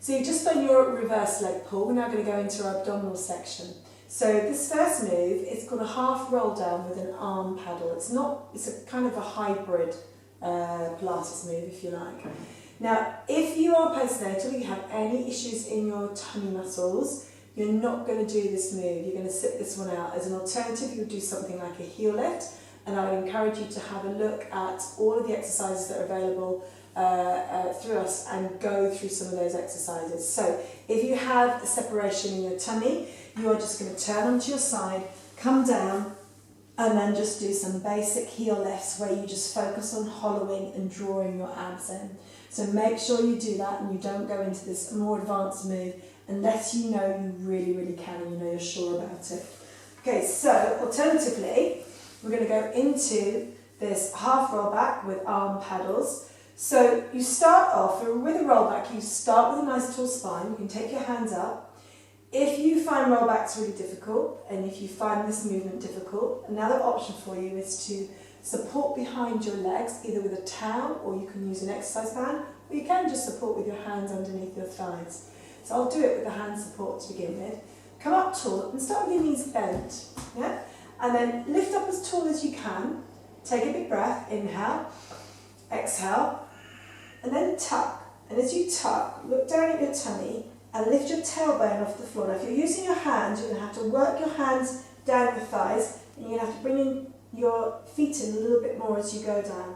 So you've just done your reverse leg pull. We're now going to go into our abdominal section. So this first move is called a half roll down with an arm paddle. It's a kind of a hybrid Pilates move, if you like. Now, if you are postnatal, you have any issues in your tummy muscles, you're not going to do this move. You're going to sit this one out. As an alternative, you would do something like a heel lift, and I would encourage you to have a look at all of the exercises that are available through us and go through some of those exercises. So if you have a separation in your tummy, you are just going to turn onto your side, come down, and then just do some basic heel lifts where you just focus on hollowing and drawing your abs in. So make sure you do that and you don't go into this more advanced move unless you know you really, really can and you know you're sure about it. Okay, so alternatively, we're going to go into this half roll back with arm paddles. So you start off with a roll back, you start with a nice tall spine, you can take your hands up. If you find roll backs really difficult and if you find this movement difficult, another option for you is to support behind your legs, either with a towel or you can use an exercise band, or you can just support with your hands underneath your thighs. So I'll do it with the hand support to begin with. Come up tall and start with your knees bent, yeah? And then lift up as tall as you can. Take a big breath, inhale, exhale, and then tuck. And as you tuck, look down at your tummy and lift your tailbone off the floor. Now if you're using your hands, you're going to have to work your hands down your thighs and you're going to have to bring in your feet in a little bit more as you go down.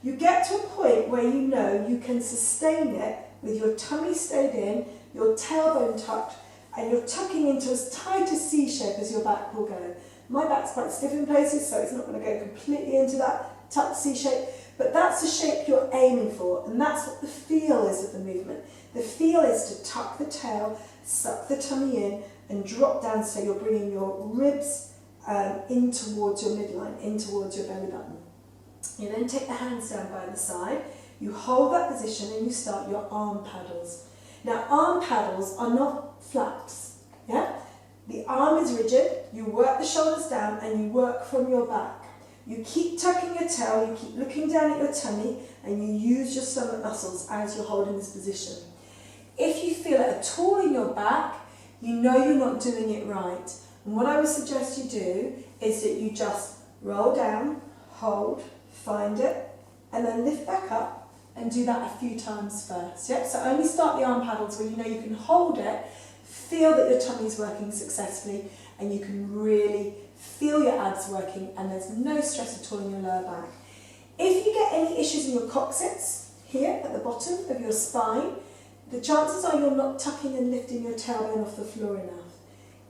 You get to a point where you know you can sustain it with your tummy stayed in, your tailbone tucked, and you're tucking into as tight a C shape as your back will go. My back's quite stiff in places, so it's not going to go completely into that tucked C shape, but that's the shape you're aiming for, and that's what the feel is of the movement. The feel is to tuck the tail, suck the tummy in, and drop down so you're bringing your ribs in towards your midline, in towards your belly button. You then take the hands down by the side, you hold that position and you start your arm paddles. Now arm paddles are not flaps, yeah? The arm is rigid, you work the shoulders down and you work from your back. You keep tucking your tail, you keep looking down at your tummy and you use your stomach muscles as you're holding this position. If you feel it at all in your back, you know you're not doing it right. And what I would suggest you do is that you just roll down, hold, find it, and then lift back up and do that a few times first. Yep? So only start the arm paddles where you know you can hold it, feel that your tummy is working successfully, and you can really feel your abs working and there's no stress at all in your lower back. If you get any issues in your coccyx, here at the bottom of your spine, the chances are you're not tucking and lifting your tailbone off the floor enough.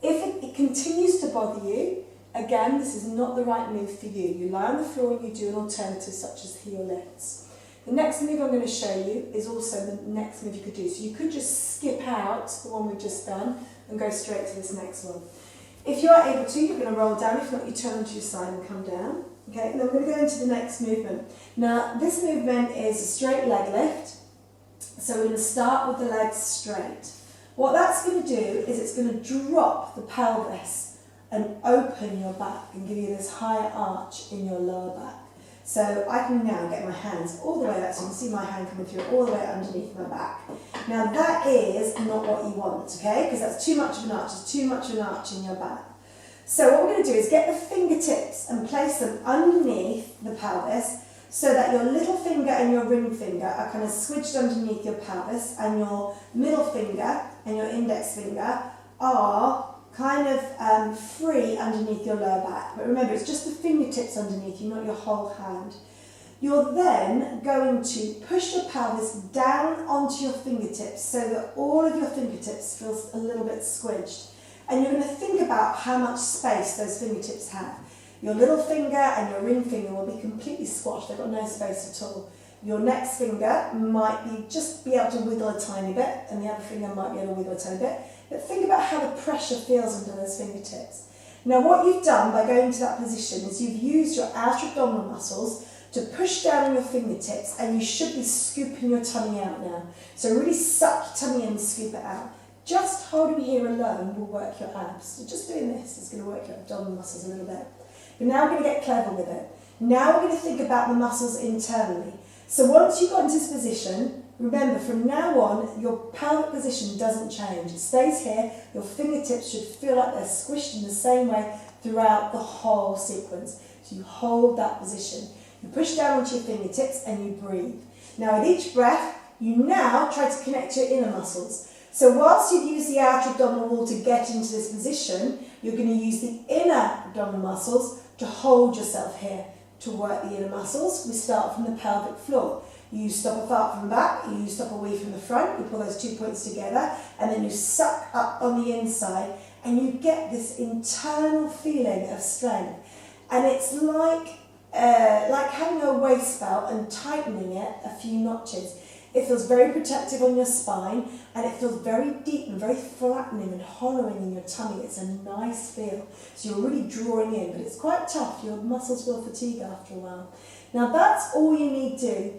If it continues to bother you, again, this is not the right move for you. You lie on the floor and you do an alternative such as heel lifts. The next move I'm going to show you is also the next move you could do. So you could just skip out the one we've just done and go straight to this next one. If you are able to, you're going to roll down. If not, you turn onto your side and come down. Okay, and then we're going to go into the next movement. Now, this movement is a straight leg lift. So we're going to start with the legs straight. What that's going to do is it's going to drop the pelvis and open your back and give you this higher arch in your lower back. So I can now get my hands all the way up, so you can see my hand coming through all the way underneath my back. Now that is not what you want, okay? Because that's too much of an arch, it's too much of an arch in your back. So what we're going to do is get the fingertips and place them underneath the pelvis so that your little finger and your ring finger are kind of squidged underneath your pelvis and your middle finger and your index finger are kind of free underneath your lower back. But remember, it's just the fingertips underneath you, not your whole hand. You're then going to push your pelvis down onto your fingertips so that all of your fingertips feels a little bit squidged. And you're going to think about how much space those fingertips have. Your little finger and your ring finger will be completely squashed, they've got no space at all. Your next finger might just be able to wiggle a tiny bit, and the other finger might be able to wiggle a tiny bit. But think about how the pressure feels under those fingertips. Now what you've done by going to that position is you've used your outer abdominal muscles to push down on your fingertips, and you should be scooping your tummy out now. So really suck your tummy in and scoop it out. Just holding here alone will work your abs. So just doing this is going to work your abdominal muscles a little bit. But now we're going to get clever with it. Now we're going to think about the muscles internally. So once you've got into this position, Remember, from now on, your pelvic position doesn't change. It stays here. Your fingertips should feel like they're squished in the same way throughout the whole sequence. So you hold that position. You push down onto your fingertips and you breathe. Now at each breath, you now try to connect your inner muscles. So whilst you use the outer abdominal wall to get into this position, you're going to use the inner abdominal muscles to hold yourself here. To work the inner muscles, we start from the pelvic floor. You stop apart from the back, you stop away from the front, you pull those 2 points together, and then you suck up on the inside, and you get this internal feeling of strength. And it's like having a waist belt and tightening it a few notches. It feels very protective on your spine, and it feels very deep and very flattening and hollowing in your tummy. It's a nice feel. So you're really drawing in, but it's quite tough. Your muscles will fatigue after a while. Now that's all you need to do.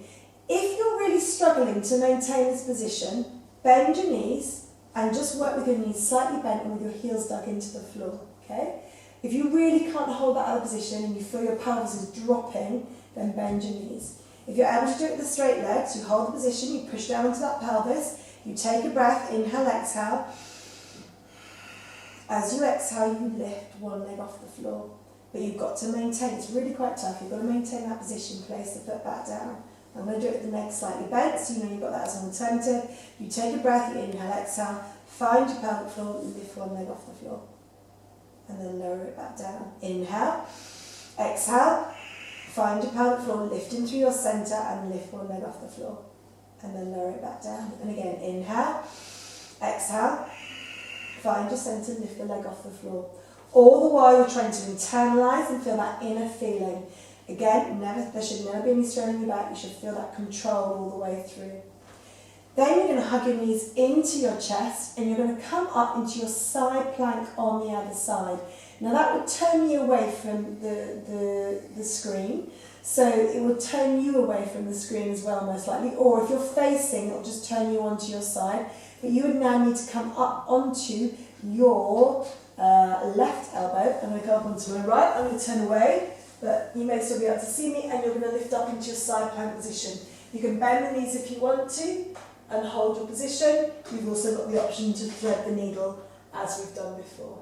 If you're really struggling to maintain this position, bend your knees and just work with your knees slightly bent and with your heels dug into the floor, okay? If you really can't hold that other position and you feel your pelvis is dropping, then bend your knees. If you're able to do it with the straight legs, you hold the position, you push down into that pelvis, you take a breath, inhale, exhale. As you exhale, you lift one leg off the floor. But you've got to maintain, it's really quite tough, you've got to maintain that position, place the foot back down. I'm going to do it with the legs slightly bent, so you know you've got that as an alternative. You take a breath, you inhale, exhale, find your pelvic floor, lift one leg off the floor. And then lower it back down. Inhale, exhale, find your pelvic floor, lifting through your centre and lift one leg off the floor. And then lower it back down. And again, inhale, exhale, find your centre, lift the leg off the floor. All the while you're trying to internalise and feel that inner feeling. Again, there should never be any strain in your back. You should feel that control all the way through. Then you're going to hug your knees into your chest and you're going to come up into your side plank on the other side. Now that would turn you away from the screen. So it would turn you away from the screen as well, most likely. Or if you're facing, it'll just turn you onto your side. But you would now need to come up onto your left elbow. I'm going to go up onto my right. I'm going to turn away. But you may still be able to see me, and you're going to lift up into your side plank position. You can bend the knees if you want to and hold your position. You've also got the option to thread the needle as we've done before.